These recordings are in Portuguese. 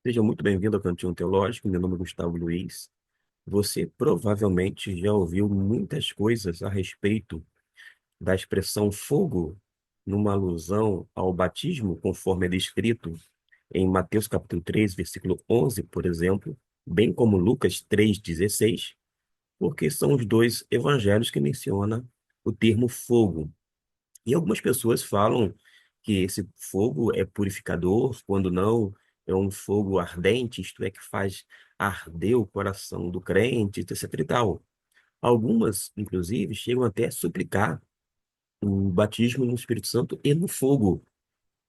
Seja muito bem-vindo ao Cantinho Teológico. Meu nome é Gustavo Luiz. Você provavelmente já ouviu muitas coisas a respeito da expressão fogo, numa alusão ao batismo, conforme é descrito em Mateus capítulo 3, versículo 11, por exemplo, bem como Lucas 3,16, porque são os dois evangelhos que mencionam o termo fogo. E algumas pessoas falam que esse fogo é purificador, quando não, é um fogo ardente, isto é, que faz arder o coração do crente, etc. e tal. Algumas, inclusive, chegam até a suplicar o batismo no Espírito Santo e no fogo.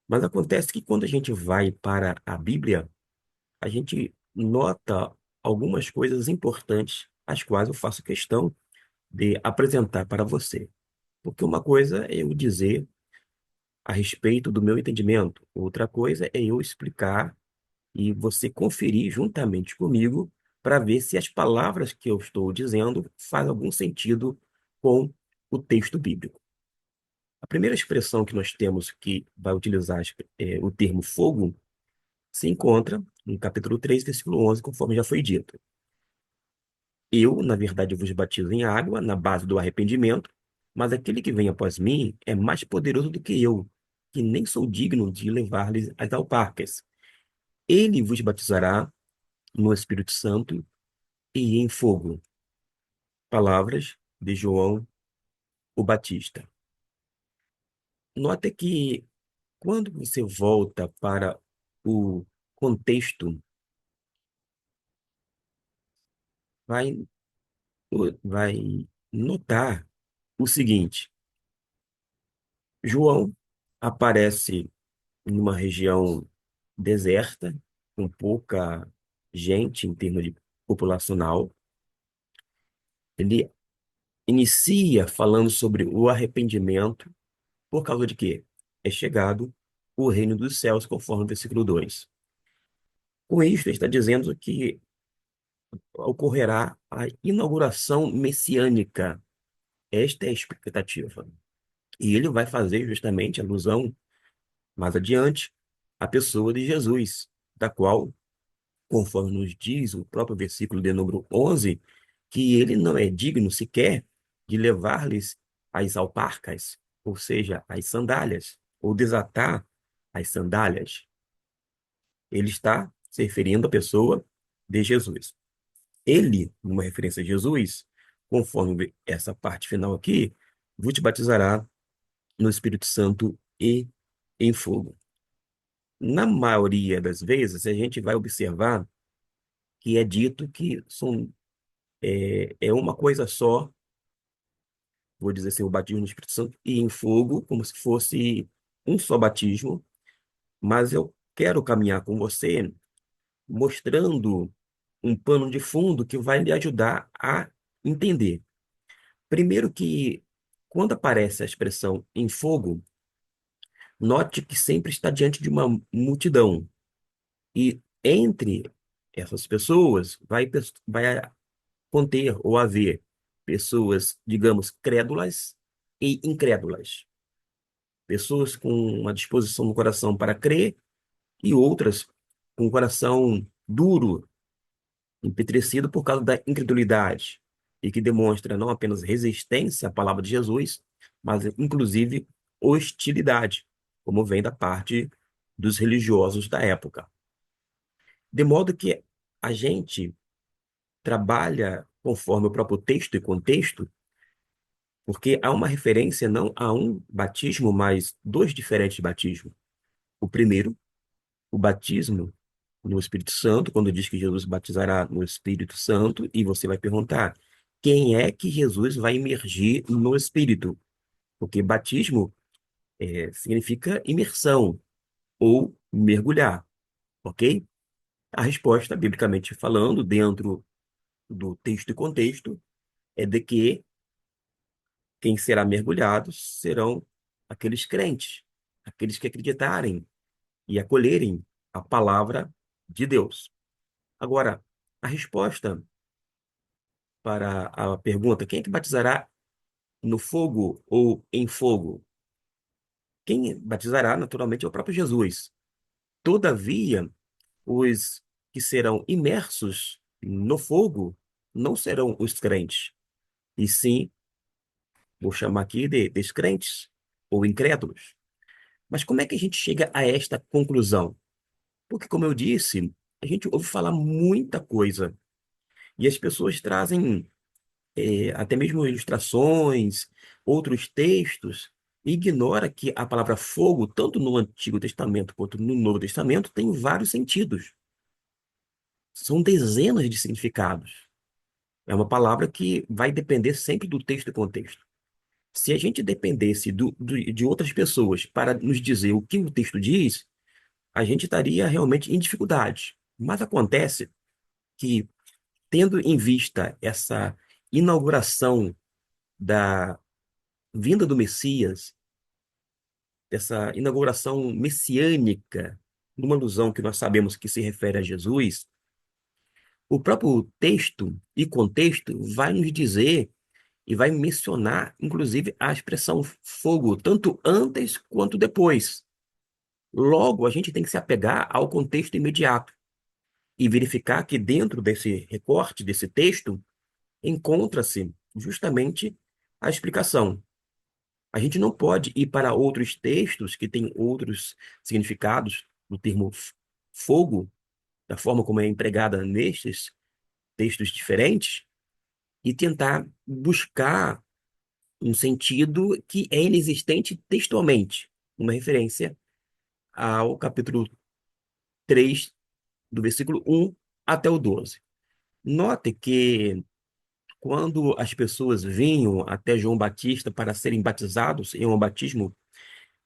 Mas acontece que quando a gente vai para a Bíblia, a gente nota algumas coisas importantes, as quais eu faço questão de apresentar para você. Porque uma coisa é eu dizer a respeito do meu entendimento. Outra coisa é eu explicar e você conferir juntamente comigo para ver se as palavras que eu estou dizendo fazem algum sentido com o texto bíblico. A primeira expressão que nós temos que vai utilizar o termo fogo se encontra no capítulo 3, versículo 11, conforme já foi dito. Eu, na verdade, vos batizo em água, na base do arrependimento, mas aquele que vem após mim é mais poderoso do que eu, que nem sou digno de levar-lhes as alparcas. Ele vos batizará no Espírito Santo e em fogo. Palavras de João o Batista. Note que quando você volta para o contexto, vai, vai notar o seguinte: João aparece em uma região deserta, com pouca gente em termos de populacional. Ele inicia falando sobre o arrependimento, por causa de quê? É chegado o reino dos céus, conforme o versículo 2. Com isso, ele está dizendo que ocorrerá a inauguração messiânica. Esta é a expectativa. E ele vai fazer justamente alusão, mais adiante, à pessoa de Jesus, da qual, conforme nos diz o próprio versículo de número 11, que ele não é digno sequer de levar-lhes as alparcas, ou seja, as sandálias, ou desatar as sandálias. Ele está se referindo à pessoa de Jesus. Ele, numa referência a Jesus, conforme essa parte final aqui, vos batizará no Espírito Santo e em fogo. Na maioria das vezes, a gente vai observar que é dito que é uma coisa só, vou dizer assim, o batismo no Espírito Santo e em fogo, como se fosse um só batismo, mas eu quero caminhar com você mostrando um pano de fundo que vai lhe ajudar a entender. Primeiro que, quando aparece a expressão em fogo, note que sempre está diante de uma multidão. E entre essas pessoas vai conter ou haver pessoas, digamos, crédulas e incrédulas. Pessoas com uma disposição no coração para crer e outras com o coração duro, empetrecido por causa da incredulidade, e que demonstra não apenas resistência à palavra de Jesus, mas inclusive hostilidade, como vem da parte dos religiosos da época. De modo que a gente trabalha conforme o próprio texto e contexto, porque há uma referência não a um batismo, mas dois diferentes batismos. O primeiro, o batismo no Espírito Santo, quando diz que Jesus batizará no Espírito Santo, e você vai perguntar, quem é que Jesus vai imergir no Espírito? Porque batismo significa imersão ou mergulhar, ok? A resposta, biblicamente falando, dentro do texto e contexto, é de que quem será mergulhado serão aqueles crentes, aqueles que acreditarem e acolherem a palavra de Deus. Agora, a resposta para a pergunta: quem é que batizará no fogo ou em fogo? Quem batizará, naturalmente, é o próprio Jesus. Todavia, os que serão imersos no fogo não serão os crentes, e sim, vou chamar aqui de descrentes ou incrédulos. Mas como é que a gente chega a esta conclusão? Porque, como eu disse, a gente ouve falar muita coisa e as pessoas trazem até mesmo ilustrações, outros textos, e ignora que a palavra fogo, tanto no Antigo Testamento quanto no Novo Testamento, tem vários sentidos. São dezenas de significados. É uma palavra que vai depender sempre do texto e contexto. Se a gente dependesse de outras pessoas para nos dizer o que o texto diz, a gente estaria realmente em dificuldade. Mas acontece que, tendo em vista essa inauguração da vinda do Messias, dessa inauguração messiânica, numa alusão que nós sabemos que se refere a Jesus, o próprio texto e contexto vai nos dizer e vai mencionar, inclusive, a expressão fogo, tanto antes quanto depois. Logo, a gente tem que se apegar ao contexto imediato e verificar que dentro desse recorte, desse texto, encontra-se justamente a explicação. A gente não pode ir para outros textos que têm outros significados do termo fogo, da forma como é empregada nestes textos diferentes, e tentar buscar um sentido que é inexistente textualmente, uma referência ao capítulo 3 do versículo 1 até o 12. Note que quando as pessoas vinham até João Batista para serem batizados em um batismo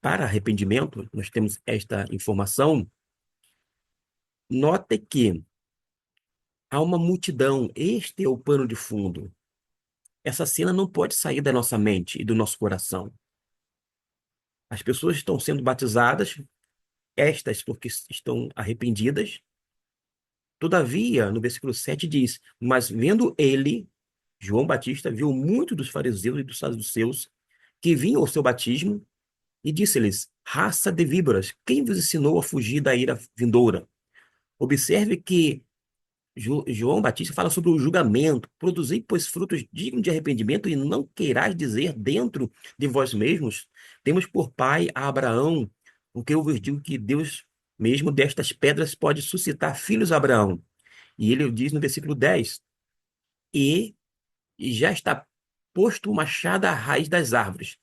para arrependimento, nós temos esta informação. Note que há uma multidão, este é o pano de fundo. Essa cena não pode sair da nossa mente e do nosso coração. As pessoas estão sendo batizadas, estas porque estão arrependidas. Todavia, no versículo 7 diz: Mas vendo ele, João Batista, viu muito dos fariseus e dos saduceus que vinham ao seu batismo e disse-lhes: Raça de víboras, quem vos ensinou a fugir da ira vindoura? Observe que João Batista fala sobre o julgamento. Produzei, pois, frutos dignos de arrependimento, e não queirais dizer dentro de vós mesmos: Temos por pai a Abraão, porque eu vos digo que Deus mesmo destas pedras pode suscitar filhos a Abraão. E ele diz no versículo 10: E já está posto o machado à raiz das árvores.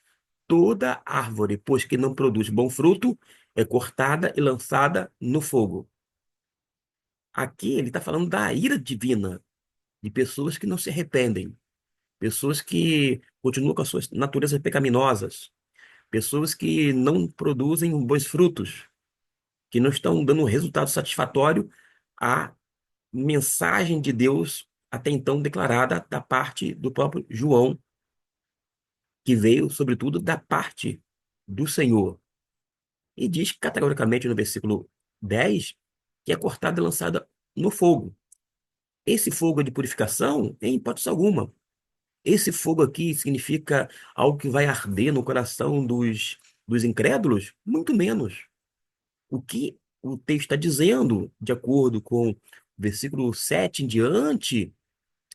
Toda árvore, pois que não produz bom fruto, é cortada e lançada no fogo. Aqui ele está falando da ira divina, de pessoas que não se arrependem, pessoas que continuam com as suas naturezas pecaminosas, pessoas que não produzem bons frutos, que não estão dando um resultado satisfatório à mensagem de Deus até então declarada da parte do próprio João, que veio, sobretudo, da parte do Senhor. E diz categoricamente no versículo 10 que é cortada e lançada no fogo. Esse fogo é de purificação? Em hipótese alguma. Esse fogo aqui significa algo que vai arder no coração dos incrédulos? Muito menos. O que o texto está dizendo, de acordo com o versículo 7 em diante,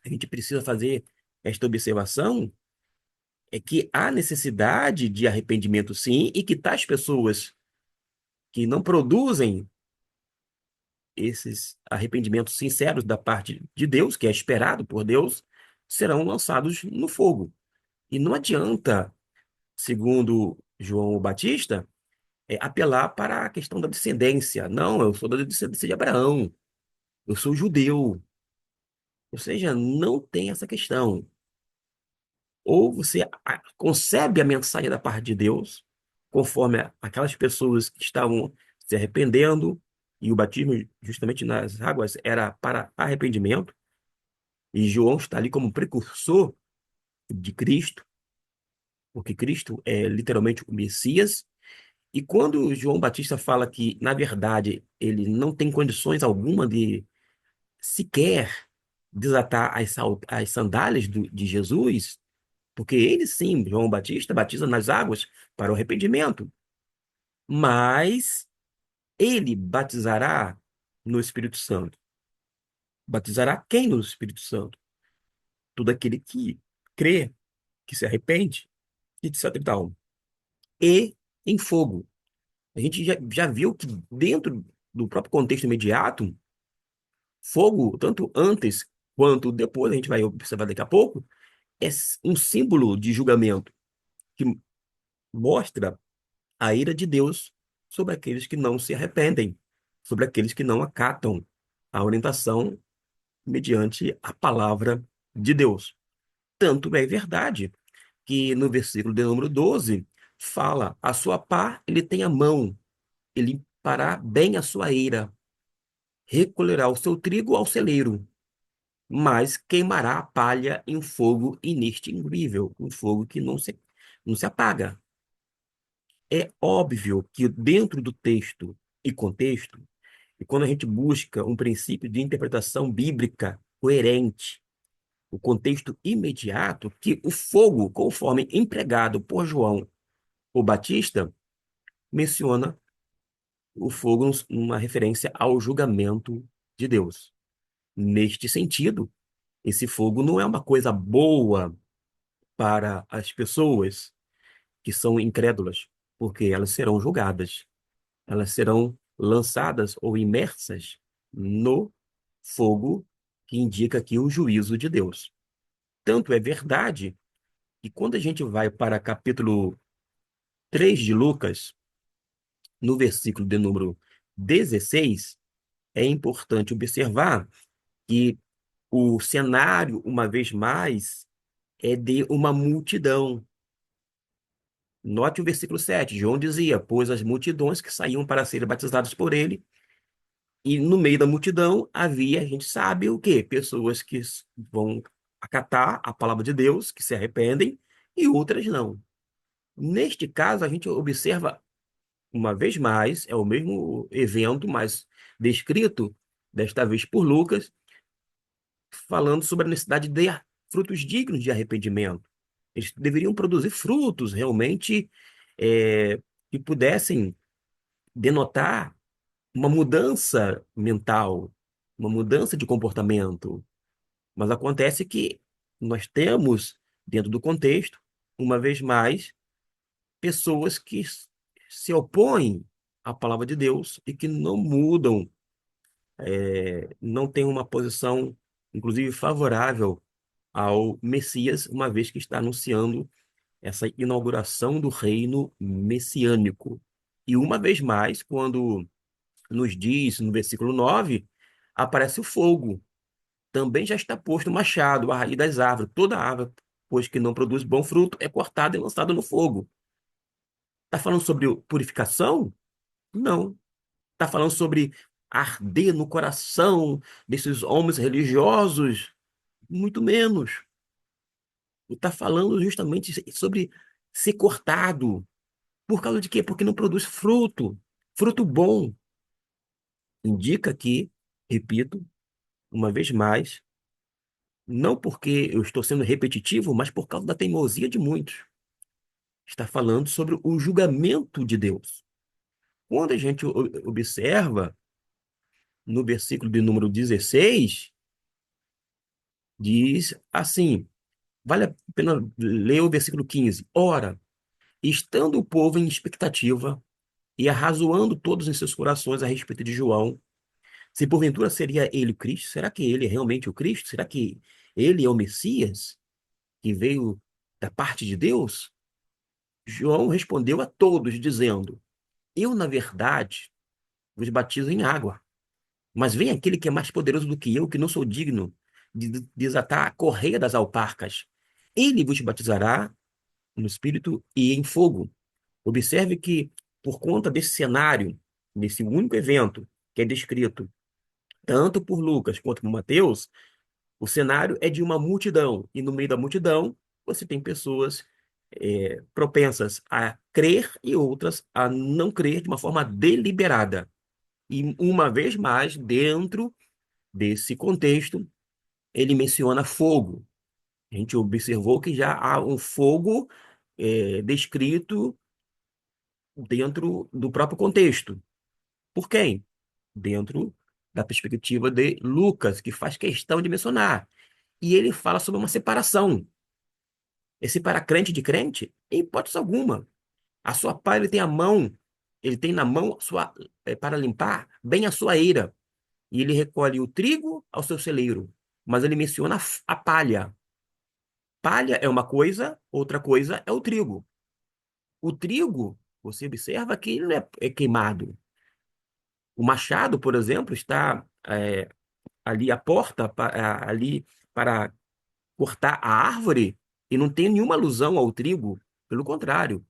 a gente precisa fazer esta observação, é que há necessidade de arrependimento, sim, e que tais pessoas que não produzem esses arrependimentos sinceros da parte de Deus, que é esperado por Deus, serão lançados no fogo. E não adianta, segundo João Batista, apelar para a questão da descendência. Não, eu sou da descendência de Abraão, eu sou judeu. Ou seja, não tem essa questão. Ou você concebe a mensagem da parte de Deus, conforme aquelas pessoas que estavam se arrependendo, e o batismo justamente nas águas era para arrependimento, e João está ali como precursor de Cristo, porque Cristo é literalmente o Messias. E quando João Batista fala que, na verdade, ele não tem condições alguma de sequer desatar as sandálias de Jesus, porque ele sim, João Batista, batiza nas águas para o arrependimento, mas ele batizará no Espírito Santo. Batizará quem no Espírito Santo? Todo aquele que crê, que se arrepende, etc e tal. E em fogo. A gente já viu que dentro do próprio contexto imediato, fogo, tanto antes quanto depois, a gente vai observar daqui a pouco, é um símbolo de julgamento que mostra a ira de Deus sobre aqueles que não se arrependem, sobre aqueles que não acatam a orientação mediante a palavra de Deus. Tanto é verdade que no versículo de número 12 fala: a sua pá ele tem a mão, ele limpará bem a sua eira, recolherá o seu trigo ao celeiro, mas queimará a palha em fogo inextinguível, um fogo que não se apaga. É óbvio que dentro do texto e contexto, e quando a gente busca um princípio de interpretação bíblica coerente, o contexto imediato, que o fogo, conforme empregado por João o Batista, menciona o fogo numa referência ao julgamento de Deus. Neste sentido, esse fogo não é uma coisa boa para as pessoas que são incrédulas, porque elas serão julgadas, elas serão lançadas ou imersas no fogo que indica aqui o juízo de Deus. Tanto é verdade que quando a gente vai para capítulo 3 de Lucas, no versículo de número 16, é importante observar que o cenário, uma vez mais, é de uma multidão. Note o versículo 7. João dizia: pois as multidões que saíam para serem batizadas por ele, e no meio da multidão havia, a gente sabe o quê? Pessoas que vão acatar a palavra de Deus, que se arrependem, e outras não. Neste caso, a gente observa, uma vez mais, é o mesmo evento, mas descrito, desta vez por Lucas, falando sobre a necessidade de frutos dignos de arrependimento. Eles deveriam produzir frutos realmente que pudessem denotar uma mudança mental, uma mudança de comportamento. Mas acontece que nós temos, dentro do contexto, uma vez mais, pessoas que se opõem à palavra de Deus e que não mudam, não têm uma posição, inclusive, favorável ao Messias, uma vez que está anunciando essa inauguração do reino messiânico. E uma vez mais, quando nos diz, no versículo 9, aparece o fogo. Também já está posto o machado, a raiz das árvores. Toda árvore, pois que não produz bom fruto, é cortada e lançada no fogo. Está falando sobre purificação? Não. Está falando sobre arder no coração desses homens religiosos? Muito menos. Está falando justamente sobre ser cortado. Por causa de quê? Porque não produz fruto. Fruto bom. Indica que, repito, uma vez mais, não porque eu estou sendo repetitivo, mas por causa da teimosia de muitos. Está falando sobre o julgamento de Deus. Quando a gente observa no versículo de número 16, diz assim: vale a pena ler o versículo 15. Ora, estando o povo em expectativa e arrazoando todos em seus corações a respeito de João, se porventura seria ele o Cristo, será que ele é realmente o Cristo? Será que ele é o Messias que veio da parte de Deus? João respondeu a todos, dizendo: eu, na verdade, vos batizo em água, mas vem aquele que é mais poderoso do que eu, que não sou digno de desatar a correia das alparcas. Ele vos batizará no Espírito e em fogo. Observe que, por conta desse cenário, desse único evento que é descrito tanto por Lucas quanto por Mateus, o cenário é de uma multidão, e no meio da multidão você tem pessoas propensas a crer e outras a não crer de uma forma deliberada. E uma vez mais, dentro desse contexto, ele menciona fogo. A gente observou que já há um fogo descrito dentro do próprio contexto. Por quem? Dentro da perspectiva de Lucas, que faz questão de mencionar. E ele fala sobre uma separação. É separar crente de crente? Em hipótese alguma. A sua pá, ele tem na mão para limpar bem a sua eira. E ele recolhe o trigo ao seu celeiro. Mas ele menciona a palha. Palha é uma coisa, outra coisa é o trigo. O trigo, você observa que ele não é queimado. O machado, por exemplo, está ali à porta, ali para cortar a árvore, e não tem nenhuma alusão ao trigo. Pelo contrário,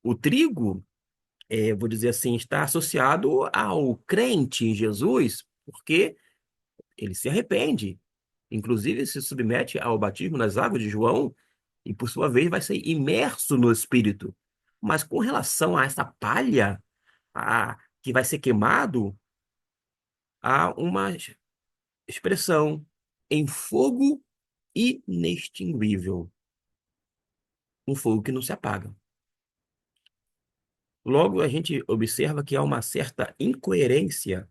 o trigo, vou dizer assim, está associado ao crente em Jesus, porque ele se arrepende. Inclusive, se submete ao batismo nas águas de João, e por sua vez vai ser imerso no Espírito. Mas com relação a essa palha que vai ser queimado, há uma expressão em fogo inextinguível, um fogo que não se apaga. Logo, a gente observa que há uma certa incoerência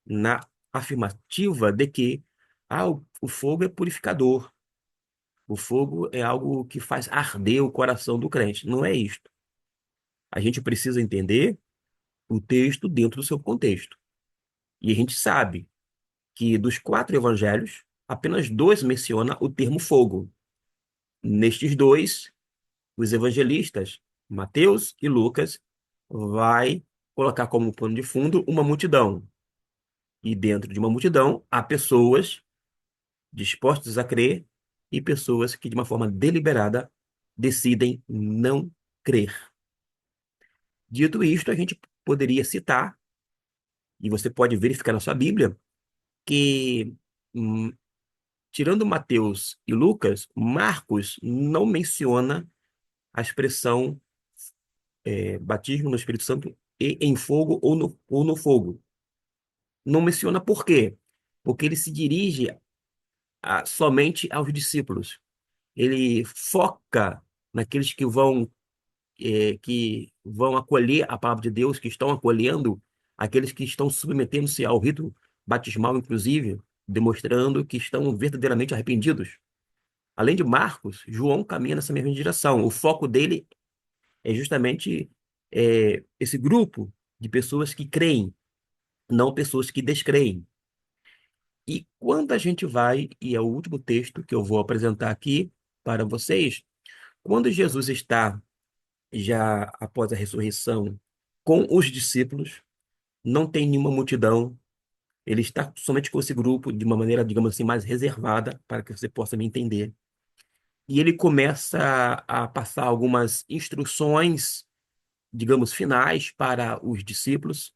na afirmativa de que o fogo é purificador, o fogo é algo que faz arder o coração do crente. Não é isto. A gente precisa entender o texto dentro do seu contexto. E a gente sabe que dos quatro evangelhos, apenas dois menciona o termo fogo. Nestes dois, os evangelistas, Mateus e Lucas, vai colocar como pano de fundo uma multidão. E dentro de uma multidão há pessoas dispostas a crer e pessoas que, de uma forma deliberada, decidem não crer. Dito isto, a gente poderia citar, e você pode verificar na sua Bíblia, que, tirando Mateus e Lucas, Marcos não menciona a expressão batismo no Espírito Santo e em fogo ou no fogo. Não menciona por quê? Porque ele se dirige somente aos discípulos. Ele foca naqueles que vão acolher a palavra de Deus, que estão acolhendo, aqueles que estão submetendo-se ao rito batismal, inclusive, demonstrando que estão verdadeiramente arrependidos. Além de Marcos, João caminha nessa mesma direção. O foco dele é justamente esse grupo de pessoas que creem, não pessoas que descreem. E quando a gente vai, e é o último texto que eu vou apresentar aqui para vocês, quando Jesus está já após a ressurreição com os discípulos, não tem nenhuma multidão, ele está somente com esse grupo de uma maneira, digamos assim, mais reservada, para que você possa me entender. E ele começa a passar algumas instruções, digamos, finais para os discípulos.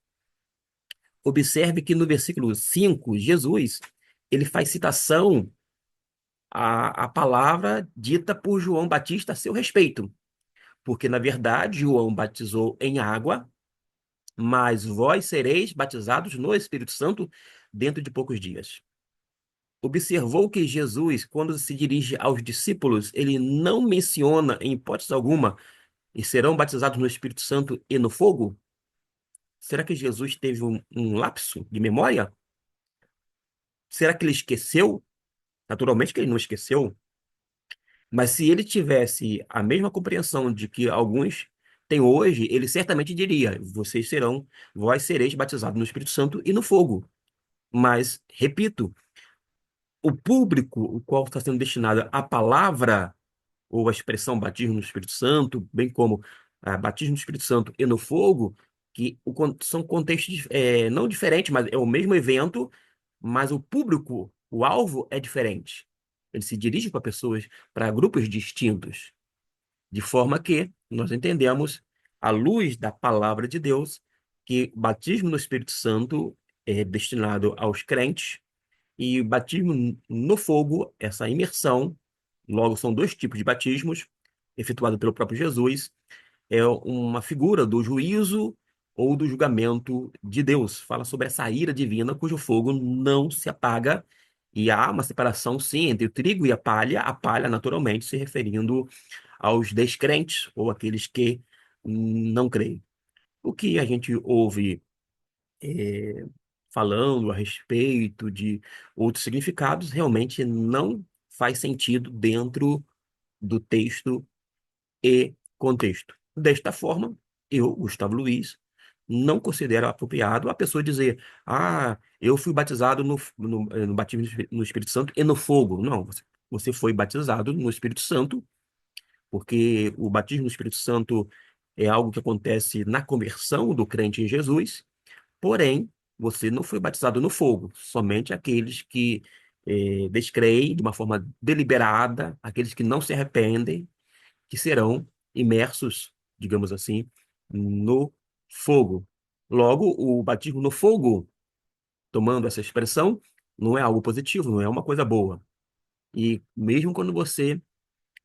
Observe que no versículo 5 Jesus, ele faz citação à palavra dita por João Batista a seu respeito. Porque, na verdade, João batizou em água, mas vós sereis batizados no Espírito Santo dentro de poucos dias. Observou que Jesus, quando se dirige aos discípulos, ele não menciona, em hipótese alguma, e serão batizados no Espírito Santo e no fogo? Será que Jesus teve um lapso de memória? Será que ele esqueceu? Naturalmente que ele não esqueceu, mas se ele tivesse a mesma compreensão de que alguns têm hoje, ele certamente diria: vós sereis batizados no Espírito Santo e no fogo. Mas, repito, o público, o qual está sendo destinado à palavra ou à expressão batismo no Espírito Santo, bem como batismo no Espírito Santo e no fogo, são contextos não diferentes, mas é o mesmo evento, mas o público, o alvo é diferente. Ele se dirige para pessoas, para grupos distintos, de forma que nós entendemos, à luz da palavra de Deus, que batismo no Espírito Santo é destinado aos crentes e batismo no fogo, essa imersão, logo são dois tipos de batismos, efetuado pelo próprio Jesus, é uma figura do juízo ou do julgamento de Deus. Fala sobre essa ira divina cujo fogo não se apaga. E há uma separação, sim, entre o trigo e a palha, naturalmente, se referindo aos descrentes ou aqueles que não creem. O que a gente ouve falando a respeito de outros significados, realmente não faz sentido dentro do texto e contexto. Desta forma, eu, Gustavo Luiz, não considero apropriado a pessoa dizer: ah, eu fui batizado no batismo no Espírito Santo e no fogo. Não, você foi batizado no Espírito Santo, porque o batismo no Espírito Santo é algo que acontece na conversão do crente em Jesus, porém, você não foi batizado no fogo, somente aqueles que descreem de uma forma deliberada, aqueles que não se arrependem, que serão imersos, digamos assim, no fogo. Logo, o batismo no fogo, tomando essa expressão, não é algo positivo, não é uma coisa boa. E mesmo quando você,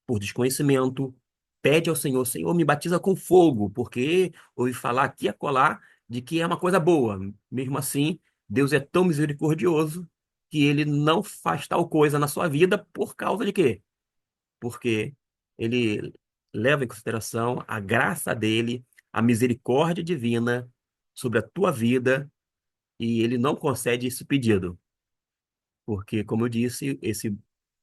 por desconhecimento, pede ao Senhor: Senhor, me batiza com fogo, porque ouvi falar aqui e acolá de que é uma coisa boa. Mesmo assim, Deus é tão misericordioso que ele não faz tal coisa na sua vida por causa de quê? Porque ele leva em consideração a graça dele, a misericórdia divina sobre a tua vida, e ele não concede esse pedido. Porque, como eu disse, esse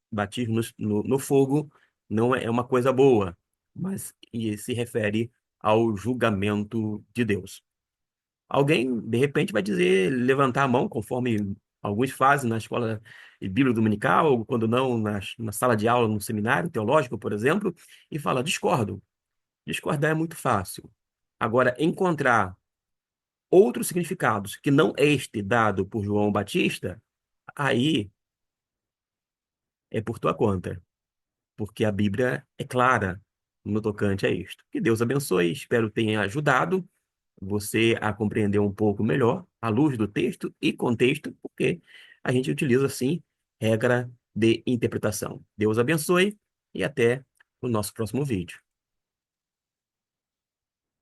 batismo no fogo não é uma coisa boa, mas se refere ao julgamento de Deus. Alguém, de repente, vai dizer, levantar a mão, conforme alguns fazem na escola bíblica dominical, ou quando não, na sala de aula, no seminário teológico, por exemplo, e fala: discordo. Discordar é muito fácil. Agora, encontrar outros significados que não este dado por João Batista, aí é por tua conta, porque a Bíblia é clara no tocante a isto. Que Deus abençoe, espero tenha ajudado você a compreender um pouco melhor à luz do texto e contexto, porque a gente utiliza, assim, regra de interpretação. Deus abençoe e até o nosso próximo vídeo.